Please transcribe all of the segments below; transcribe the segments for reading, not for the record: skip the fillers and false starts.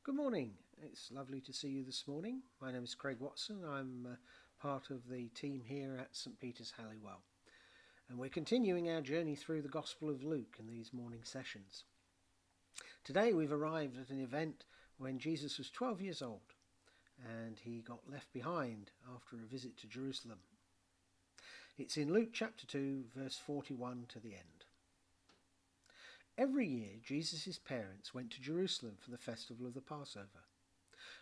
Good morning. It's lovely to see you this morning. My name is Craig Watson. I'm part of the team here at St Peter's Halliwell. And we're continuing our journey through the Gospel of Luke in these morning sessions. Today we've arrived at an event when Jesus was 12 years old and he got left behind after a visit to Jerusalem. It's in Luke chapter 2, verse 41 to the end. Every year, Jesus' parents went to Jerusalem for the festival of the Passover.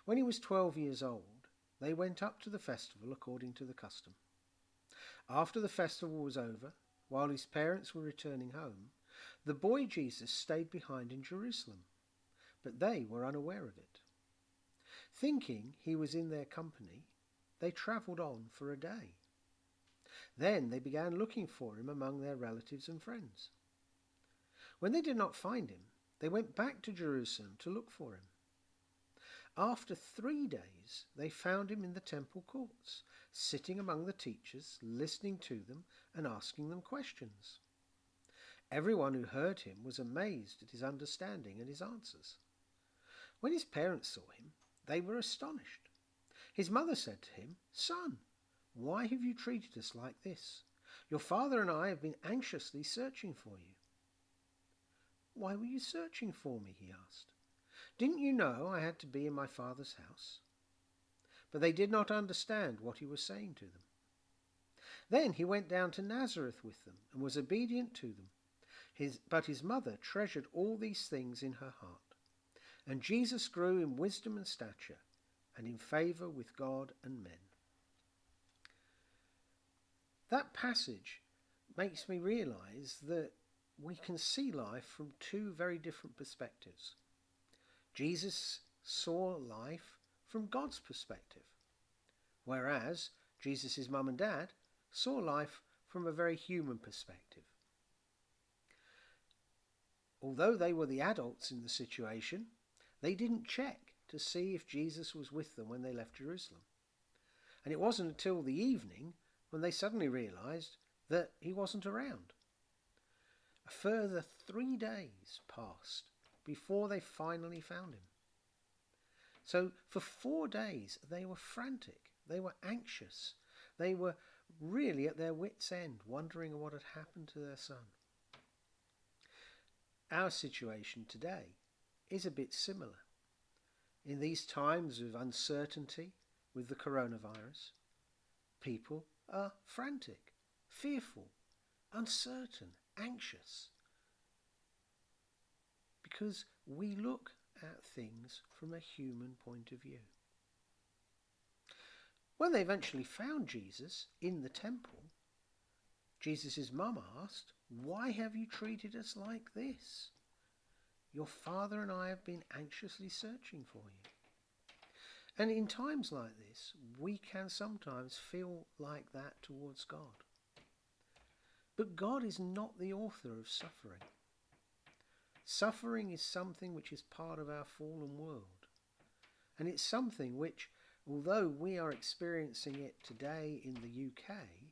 When he was 12 years old, they went up to the festival according to the custom. After the festival was over, while his parents were returning home, the boy Jesus stayed behind in Jerusalem, but they were unaware of it. Thinking he was in their company, they travelled on for a day. Then they began looking for him among their relatives and friends. When they did not find him, they went back to Jerusalem to look for him. After 3 days, they found him in the temple courts, sitting among the teachers, listening to them and asking them questions. Everyone who heard him was amazed at his understanding and his answers. When his parents saw him, they were astonished. His mother said to him, "Son, why have you treated us like this? Your father and I have been anxiously searching for you." "Why were you searching for me?" he asked. "Didn't you know I had to be in my father's house?" But they did not understand what he was saying to them. Then he went down to Nazareth with them and was obedient to them. But his mother treasured all these things in her heart. And Jesus grew in wisdom and stature and in favour with God and men. That passage makes me realise that we can see life from two very different perspectives. Jesus saw life from God's perspective, whereas Jesus' mum and dad saw life from a very human perspective. Although they were the adults in the situation, they didn't check to see if Jesus was with them when they left Jerusalem. And it wasn't until the evening when they suddenly realised that he wasn't around. A further 3 days passed before they finally found him. So for 4 days they were frantic, they were anxious, they were really at their wits' end, wondering what had happened to their son. Our situation today is a bit similar. In these times of uncertainty with the coronavirus, people are frantic, fearful, uncertain, anxious, because we look at things from a human point of view. When they eventually found Jesus in the temple, Jesus' mum asked, "Why have you treated us like this? Your father and I have been anxiously searching for you." And in times like this, we can sometimes feel like that towards God. But God is not the author of suffering. Suffering is something which is part of our fallen world. And it's something which, although we are experiencing it today in the UK,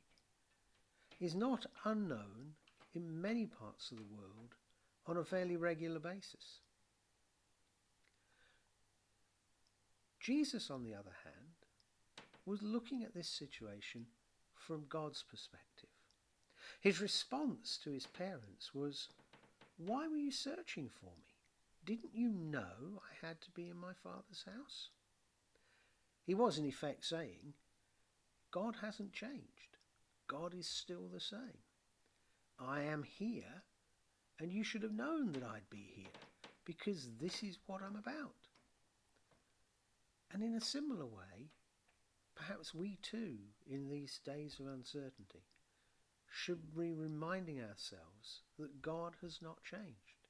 is not unknown in many parts of the world on a fairly regular basis. Jesus, on the other hand, was looking at this situation from God's perspective. His response to his parents was, "Why were you searching for me? Didn't you know I had to be in my father's house?" He was in effect saying, God hasn't changed. God is still the same. I am here, and you should have known that I'd be here, because this is what I'm about. And in a similar way, perhaps we too, in these days of uncertainty, should be reminding ourselves that God has not changed,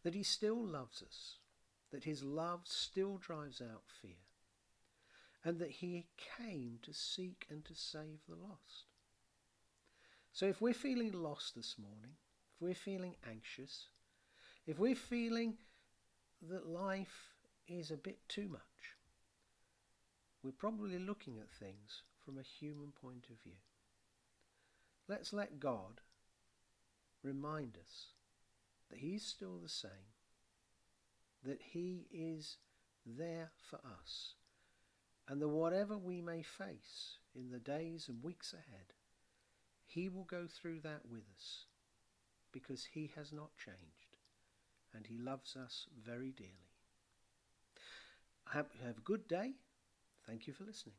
that he still loves us, that his love still drives out fear, and that he came to seek and to save the lost. So if we're feeling lost this morning, if we're feeling anxious, if we're feeling that life is a bit too much, we're probably looking at things from a human point of view. Let's let God remind us that he's still the same, that he is there for us. And that whatever we may face in the days and weeks ahead, he will go through that with us, because he has not changed and he loves us very dearly. Have a good day. Thank you for listening.